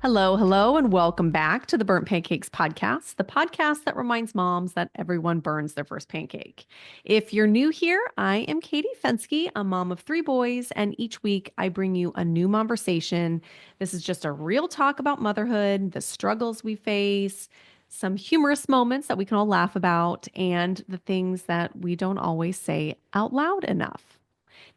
Hello, hello, and welcome back to the Burnt Pancakes Podcast, the podcast that reminds moms that everyone burns their first pancake. If you're new here, I am Katie Fensky, a mom of three boys, and each week I bring you a new conversation. This is just a real talk about motherhood, the struggles we face, some humorous moments that we can all laugh about, and the things that we don't always say out loud enough.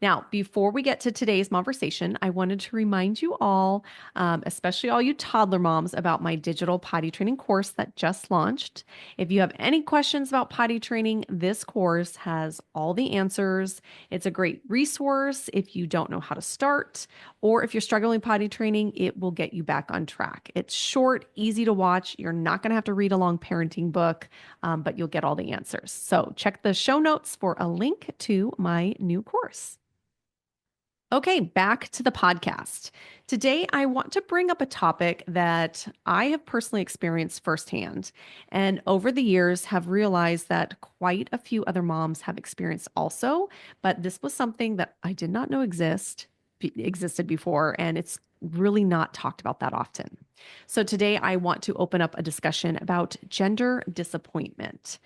Now, before we get to today's conversation, I wanted to remind you all, especially all you toddler moms, about my digital potty training course that just launched. If you have any questions about potty training, this course has all the answers. It's a great resource if you don't know how to start, or if you're struggling with potty training, it will get you back on track. It's short, easy to watch. You're not going to have to read a long parenting book, but you'll get all the answers. So check the show notes for a link to my new course. Okay, back to the podcast. Today, I want to bring up a topic that I have personally experienced firsthand, and over the years have realized that quite a few other moms have experienced also, but this was something that I did not know existed before, and it's really not talked about that often. So today, I want to open up a discussion about gender disappointment.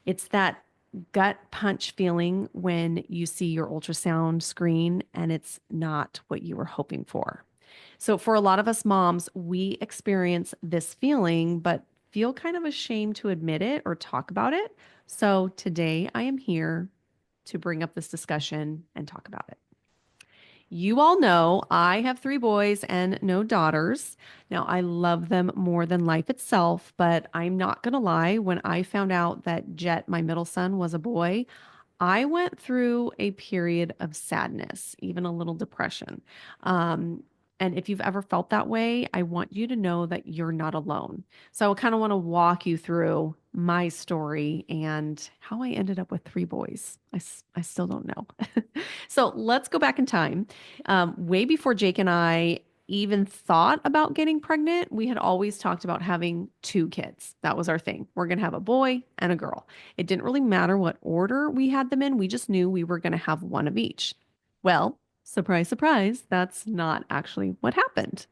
It's that gut punch feeling when you see your ultrasound screen and it's not what you were hoping for. So, for a lot of us moms, we experience this feeling, but feel kind of ashamed to admit it or talk about it. So, today I am here to bring up this discussion and talk about it. You all know I have three boys and no daughters. Now, I love them more than life itself, but I'm not going to lie. When I found out that Jett, my middle son, was a boy, I went through a period of sadness, even a little depression. And if you've ever felt that way, I want you to know that you're not alone. So I kind of want to walk you through my story and how I ended up with three boys. I still don't know. So let's go back in time. Way before Jake and I even thought about getting pregnant, we had always talked about having two kids. That was our thing. We're going to have a boy and a girl. It didn't really matter what order we had them in. We just knew we were going to have one of each. Well, surprise, surprise, that's not actually what happened.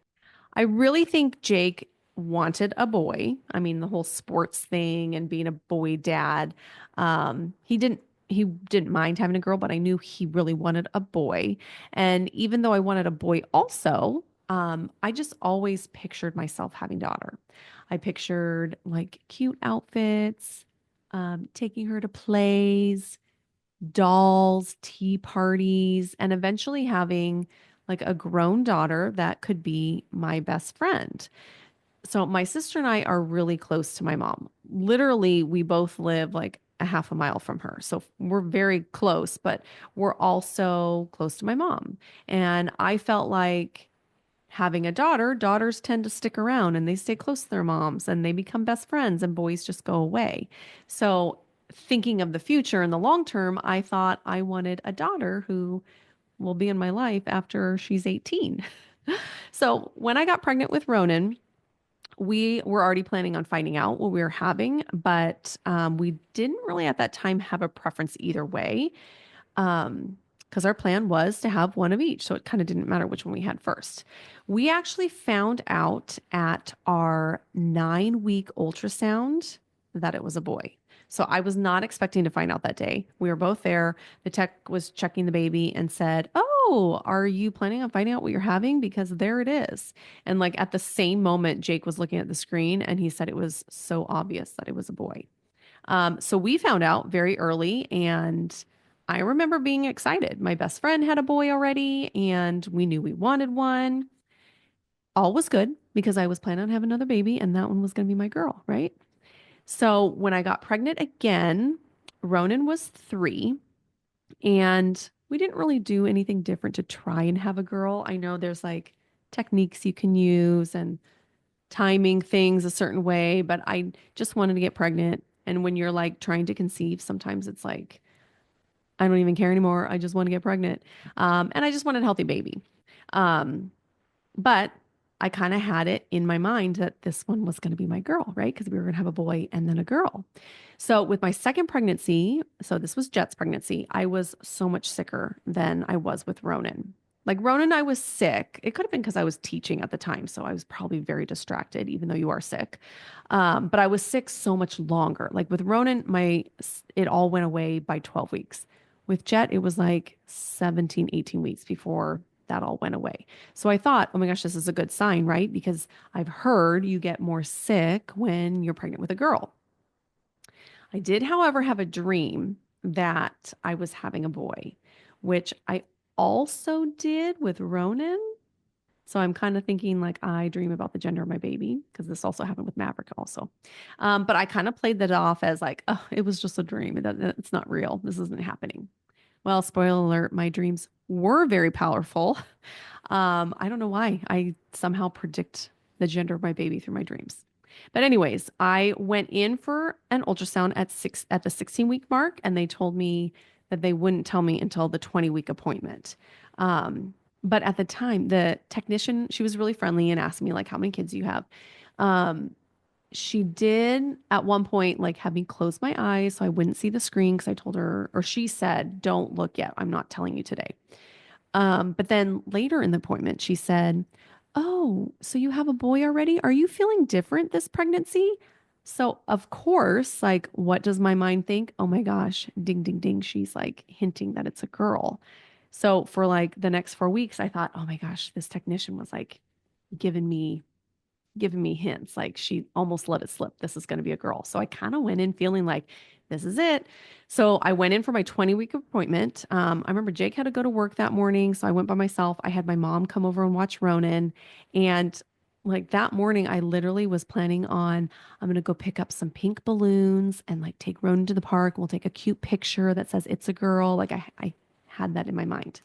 I really think Jake wanted a boy. I mean, the whole sports thing and being a boy dad. He didn't mind having a girl, but I knew he really wanted a boy. And even though I wanted a boy also, I just always pictured myself having daughter. I pictured like cute outfits, taking her to plays, dolls, tea parties, and eventually having like a grown daughter that could be my best friend. So my sister and I are really close to my mom. Literally, we both live like a half a mile from her. So we're very close, but we're also close to my mom. And I felt like having a daughter, daughters tend to stick around and they stay close to their moms and they become best friends and boys just go away. So thinking of the future in the long term, I thought I wanted a daughter who will be in my life after she's 18. So when I got pregnant with Ronin, we were already planning on finding out what we were having, but we didn't really at that time have a preference either way. Because our plan was to have one of each. So it kind of didn't matter which one we had first. We actually found out at our 9-week ultrasound that it was a boy. So I was not expecting to find out that day. We were both there. The tech was checking the baby and said, "Oh, are you planning on finding out what you're having? Because there it is." And like at the same moment, Jake was looking at the screen and he said it was so obvious that it was a boy. So we found out very early, and I remember being excited. My best friend had a boy already, and we knew we wanted one. All was good because I was planning on having another baby, and that one was going to be my girl, right? So when I got pregnant again, Ronan was 3, and we didn't really do anything different to try and have a girl. I know there's like techniques you can use and timing things a certain way, but I just wanted to get pregnant. And when you're like trying to conceive, sometimes it's like, I don't even care anymore. I just want to get pregnant. And I just wanted a healthy baby. Um, but I kind of had it in my mind that this one was going to be my girl, right? Because we were going to have a boy and then a girl. So with my second pregnancy, so this was Jett's pregnancy, I was so much sicker than I was with Ronan. Like Ronan, I was sick. It could have been because I was teaching at the time, so I was probably very distracted, even though you are sick. But I was sick so much longer. Like with Ronan, it all went away by 12 weeks. With Jett, it was like 17, 18 weeks before that all went away. So I thought, oh my gosh, this is a good sign, right? Because I've heard you get more sick when you're pregnant with a girl. I did, however, have a dream that I was having a boy, which I also did with Ronan. So I'm kind of thinking like I dream about the gender of my baby because this also happened with Maverick also. But I kind of played that off as like, oh, it was just a dream. It's not real. This isn't happening. Well, spoiler alert, my dreams were very powerful. I don't know why. I somehow predict the gender of my baby through my dreams. But anyways, I went in for an ultrasound at the 16-week mark, and they told me that they wouldn't tell me until the 20-week appointment. Um, but at the time, the technician, she was really friendly and asked me like, how many kids do you have? Um, she did at one point like have me close my eyes so I wouldn't see the screen because I told her, or she said, don't look yet. I'm not telling you today. But then later in the appointment, she said, oh, so you have a boy already? Are you feeling different this pregnancy? So, of course, like, what does my mind think? Oh my gosh, ding, ding, ding. She's like hinting that it's a girl. So, for like the next 4 weeks, I thought, oh my gosh, this technician was like giving me giving me hints like she almost let it slip. This is going to be a girl. So I kind of went in feeling like this is it. So I went in for my 20-week appointment. I remember Jake had to go to work that morning. So I went by myself. I had my mom come over and watch Ronan. And like that morning, I literally was planning on, I'm going to go pick up some pink balloons and like take Ronan to the park. We'll take a cute picture that says it's a girl. Like I had that in my mind.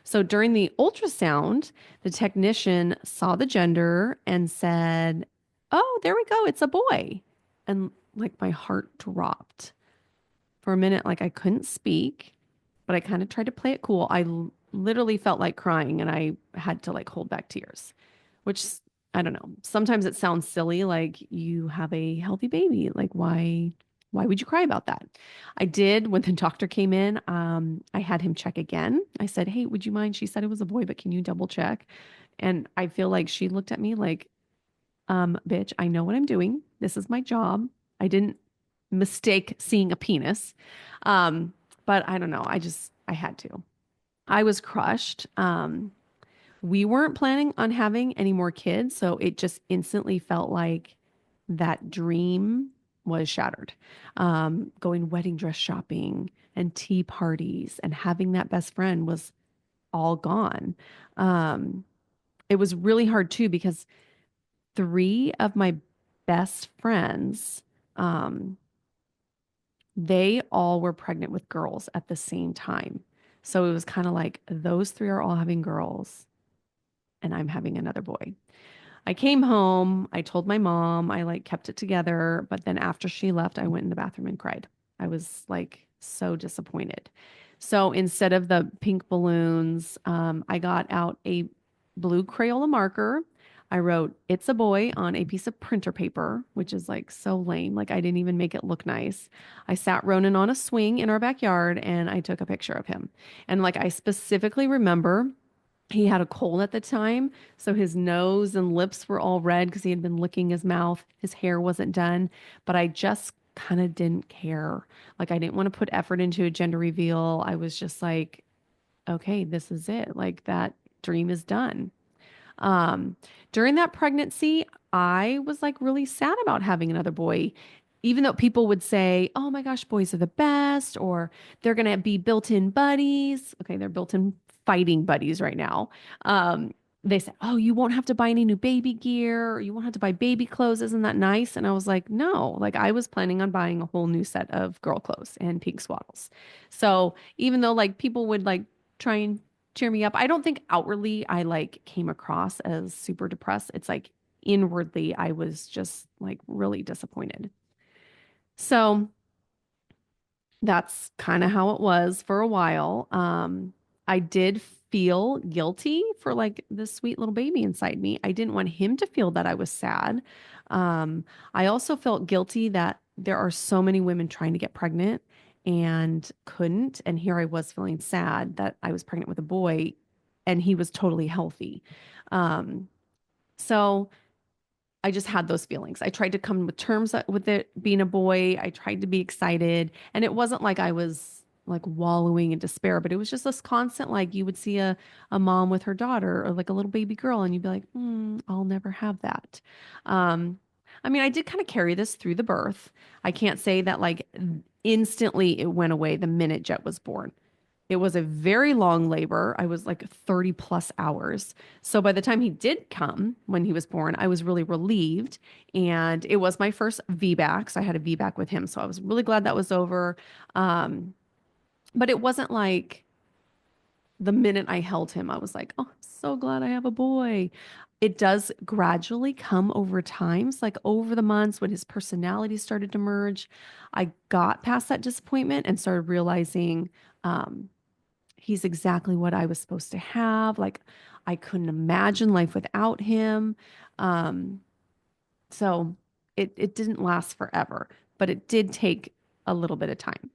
So during the ultrasound, the technician saw the gender and said, oh, there we go. It's a boy. And like my heart dropped for a minute. Like I couldn't speak, but I kind of tried to play it cool. Literally felt like crying and I had to like hold back tears, which I don't know. Sometimes it sounds silly, like you have a healthy baby. Like why would you cry about that? I did when the doctor came in. I had him check again. I said, hey, would you mind? She said it was a boy, but can you double check? And I feel like she looked at me like, bitch, I know what I'm doing. This is my job. I didn't mistake seeing a penis. Um, but I don't know. I had to. I was crushed. We weren't planning on having any more kids, so it just instantly felt like that dream was shattered. Going wedding dress shopping and tea parties and having that best friend was all gone. Um, it was really hard too because three of my best friends, um, they all were pregnant with girls at the same time. So it was kind of like those three are all having girls and I'm having another boy. I came home, I told my mom, I like kept it together, but then after she left, I went in the bathroom and cried. I was like so disappointed. So instead of the pink balloons, I got out a blue Crayola marker. I wrote, it's a boy on a piece of printer paper, which is like so lame. Like I didn't even make it look nice. I sat Ronan on a swing in our backyard and I took a picture of him. And like I specifically remember he had a cold at the time, so his nose and lips were all red because he had been licking his mouth. His hair wasn't done, but I just kind of didn't care. Like I didn't want to put effort into a gender reveal. I was just like, okay, this is it. Like that dream is done. Um, During that pregnancy, I was like really sad about having another boy, even though people would say, oh my gosh, boys are the best, or they're going to be built in buddies. Okay, they're built in fighting buddies right now. They said, oh, you won't have to buy any new baby gear, or you won't have to buy baby clothes. Isn't that nice? And I was like, no, like I was planning on buying a whole new set of girl clothes and pink swaddles. So even though like people would like try and cheer me up. I don't think outwardly I like came across as super depressed. It's like inwardly I was just like really disappointed. So that's kind of how it was for a while. I did feel guilty for like this sweet little baby inside me. I didn't want him to feel that I was sad. I also felt guilty that there are so many women trying to get pregnant and couldn't. And here I was feeling sad that I was pregnant with a boy and he was totally healthy. Um, so I just had those feelings. I tried to come with terms with it being a boy. I tried to be excited. And it wasn't like I was like wallowing in despair, but it was just this constant, like you would see a mom with her daughter or like a little baby girl, and you'd be like, I'll never have that. Um, I mean, I did kind of carry this through the birth. I can't say that like instantly it went away the minute Jett was born. It was a very long labor. I was like 30 plus hours. So by the time he did come when he was born, I was really relieved. And it was my first VBAC. So I had a VBAC with him. So I was really glad that was over. Um, but it wasn't like the minute I held him, I was like, oh, I'm so glad I have a boy. It does gradually come over time. So like over the months when his personality started to merge, I got past that disappointment and started realizing, he's exactly what I was supposed to have. Like I couldn't imagine life without him. Um, so it didn't last forever, but it did take a little bit of time.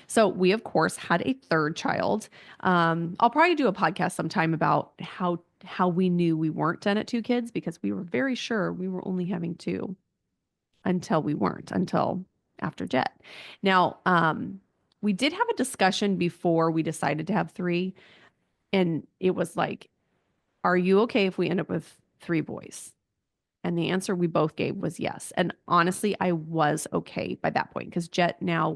So we of course had a third child. I'll probably do a podcast sometime about how we knew we weren't done at two kids because we were very sure we were only having two until we weren't until after Jett. Now, we did have a discussion before we decided to have three. And it was like, are you okay if we end up with three boys? And the answer we both gave was yes. And honestly, I was okay by that point because Jett now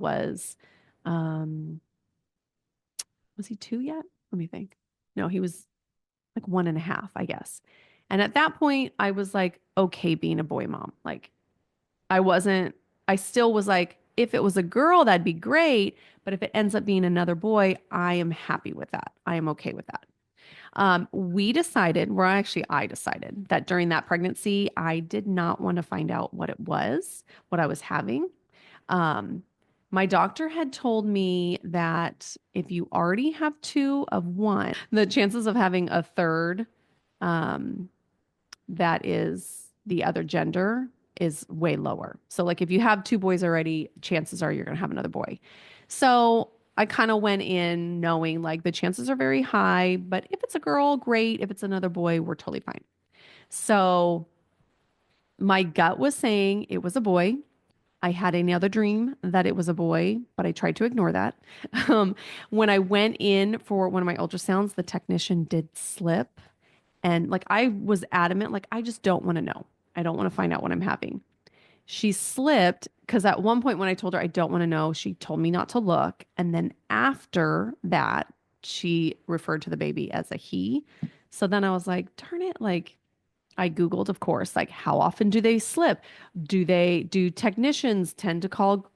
um, was he two yet? Let me think. No, he was like 1.5, I guess. And at that point, I was like, okay, being a boy mom. Like, I wasn't, I still was like, if it was a girl, that'd be great. But if it ends up being another boy, I am happy with that. I am okay with that. We decided, well, actually, I decided that during that pregnancy, I did not want to find out what it was, what I was having. Um, my doctor had told me that if you already have two of one, the chances of having a third, um, that is the other gender is way lower. So like if you have two boys already, chances are you're going to have another boy. So I kind of went in knowing like the chances are very high, but if it's a girl, great. If it's another boy, we're totally fine. So my gut was saying it was a boy. I had another dream that it was a boy, but I tried to ignore that. When I went in for one of my ultrasounds, the technician did slip. And like I was adamant, like I just don't want to know. I don't want to find out what I'm having. She slipped because at one point when I told her I don't want to know, she told me not to look. And then after that, she referred to the baby as a he. So then I was like, darn it, like I Googled, of course, like how often do they slip? Do technicians tend to call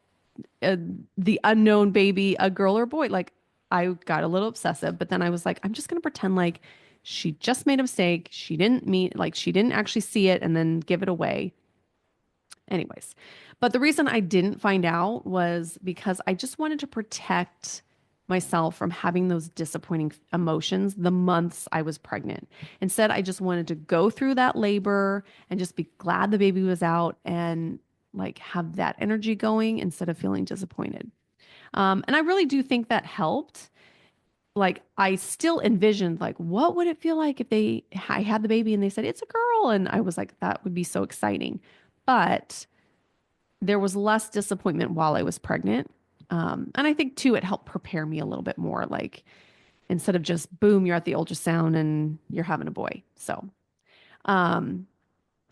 uh, the unknown baby a girl or boy? Like I got a little obsessive, but then I was like, I'm just going to pretend like she just made a mistake. She didn't mean, like, she didn't actually see it and then give it away. Anyways, but the reason I didn't find out was because I just wanted to protect myself from having those disappointing emotions the months I was pregnant. Instead, I just wanted to go through that labor and just be glad the baby was out and like have that energy going instead of feeling disappointed. And I really do think that helped. Like I still envisioned like what would it feel like if I had the baby and they said it's a girl, and I was like that would be so exciting. But there was less disappointment while I was pregnant. And I think too, it helped prepare me a little bit more. Like instead of just boom, you're at the ultrasound and you're having a boy. Um,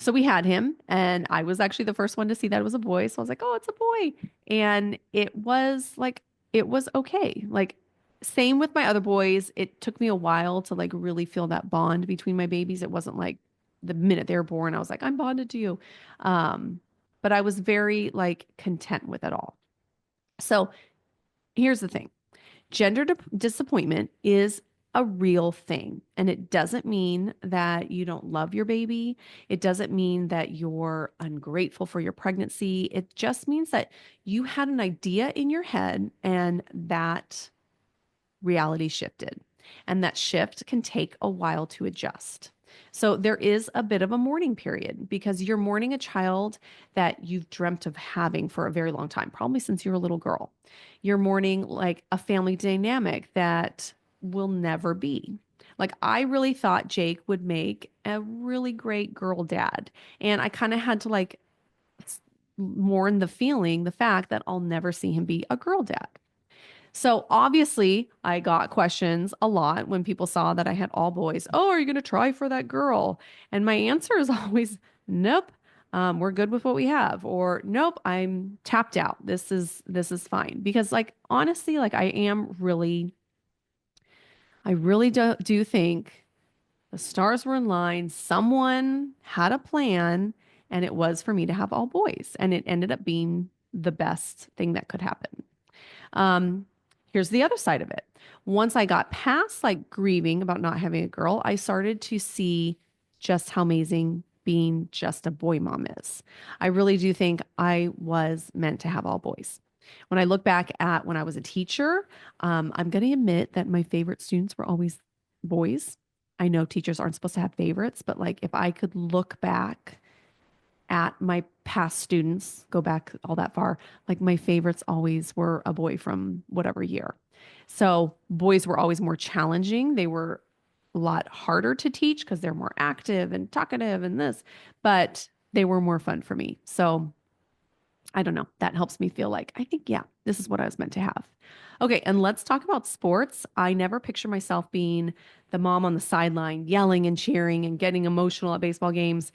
so we had him, and I was actually the first one to see that it was a boy. So I was like, oh, it's a boy. And it was like, it was okay. Like, same with my other boys. It took me a while to like really feel that bond between my babies. It wasn't like the minute they were born, I was like, I'm bonded to you. Um, but I was very like content with it all. So here's the thing. Disappointment is a real thing. And it doesn't mean that you don't love your baby. It doesn't mean that you're ungrateful for your pregnancy. It just means that you had an idea in your head and that reality shifted. And that shift can take a while to adjust. So there is a bit of a mourning period because you're mourning a child that you've dreamt of having for a very long time, probably since you were a little girl. You're mourning like a family dynamic that will never be. Like I really thought Jake would make a really great girl dad. And I kind of had to like mourn the fact that I'll never see him be a girl dad. So obviously, I got questions a lot when people saw that I had all boys. Oh, are you going to try for that girl? And my answer is always, nope. We're good with what we have, or nope, I'm tapped out. This is fine because, like, honestly, like I really do think the stars were in line. Someone had a plan, and it was for me to have all boys, and it ended up being the best thing that could happen. Um, Here's the other side of it. Once I got past like grieving about not having a girl, I started to see just how amazing being just a boy mom is. I really do think I was meant to have all boys. When I look back at when I was a teacher, I'm going to admit that my favorite students were always boys. I know teachers aren't supposed to have favorites, but like if I could look back at my past students, go back all that far, like my favorites always were a boy from whatever year. So boys were always more challenging. They were a lot harder to teach because they're more active and talkative and this, but they were more fun for me. So I don't know. That helps me feel like, I think, yeah, this is what I was meant to have. Okay. And let's talk about sports. I never picture myself being the mom on the sideline, yelling and cheering and getting emotional at baseball games.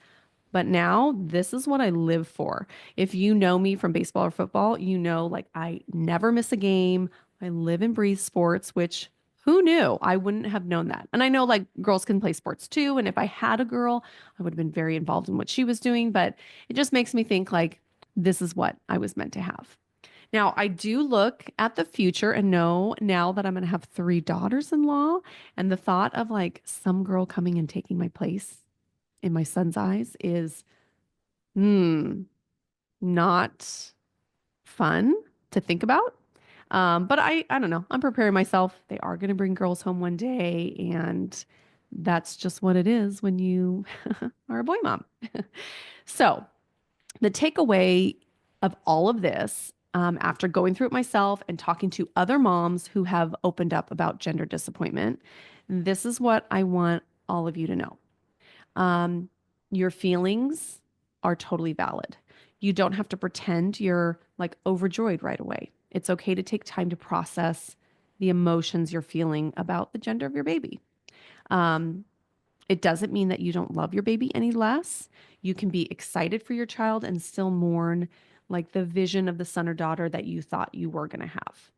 But now this is what I live for. If you know me from baseball or football, you know, like I never miss a game. I live and breathe sports, which who knew? I wouldn't have known that. And I know like girls can play sports too. And if I had a girl, I would have been very involved in what she was doing. But it just makes me think like this is what I was meant to have. Now, I do look at the future and know now that I'm going to have 3 daughters-in-law, and the thought of like some girl coming and taking my place in my son's eyes is not fun to think about. But I don't know. I'm preparing myself. They are going to bring girls home one day, and that's just what it is when you are a boy mom. So the takeaway of all of this, after going through it myself and talking to other moms who have opened up about gender disappointment, this is what I want all of you to know. Your feelings are totally valid. You don't have to pretend you're like overjoyed right away. It's okay to take time to process the emotions you're feeling about the gender of your baby. It doesn't mean that you don't love your baby any less. You can be excited for your child and still mourn like the vision of the son or daughter that you thought you were going to have.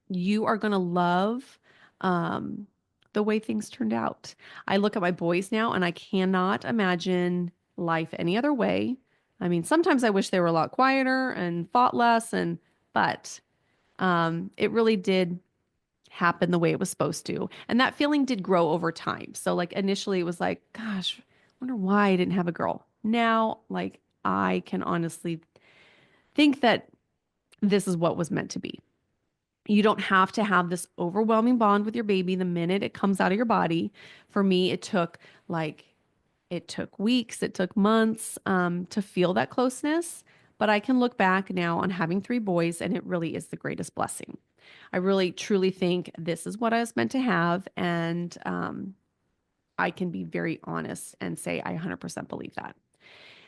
You are going to love the way things turned out. I look at my boys now and I cannot imagine life any other way. I mean, sometimes I wish they were a lot quieter and fought less, but it really did happen the way it was supposed to. And that feeling did grow over time. So like initially it was like, gosh, I wonder why I didn't have a girl. Now, like I can honestly think that this is what was meant to be. You don't have to have this overwhelming bond with your baby the minute it comes out of your body. For me, it took weeks, it took months to feel that closeness. But I can look back now on having 3 boys, and it really is the greatest blessing. I really, truly think this is what I was meant to have. And I can be very honest and say I 100% believe that.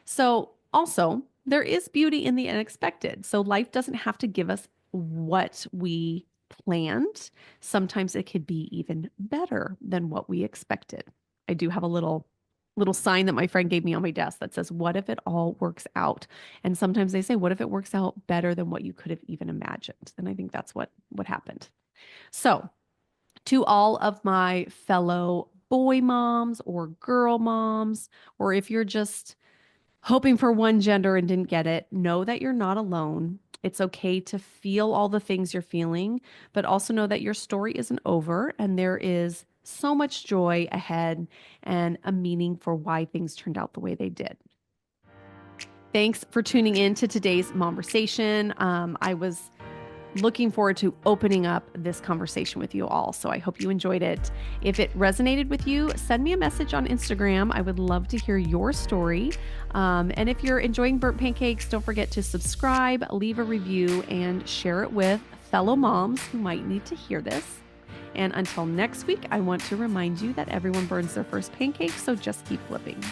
So also, there is beauty in the unexpected. So life doesn't have to give us what we planned. Sometimes it could be even better than what we expected. I do have a little sign that my friend gave me on my desk that says, what if it all works out? And sometimes they say, what if it works out better than what you could have even imagined? And I think that's what happened. So to all of my fellow boy moms or girl moms, or if you're just hoping for one gender and didn't get it, know that you're not alone. It's okay to feel all the things you're feeling, but also know that your story isn't over and there is so much joy ahead and a meaning for why things turned out the way they did. Thanks for tuning in to today's Momversation. I was looking forward to opening up this conversation with you all. So I hope you enjoyed it. If it resonated with you, send me a message on Instagram. I would love to hear your story. And if you're enjoying Burnt Pancakes, don't forget to subscribe, leave a review, and share it with fellow moms who might need to hear this. And until next week, I want to remind you that everyone burns their first pancake, so just keep flipping.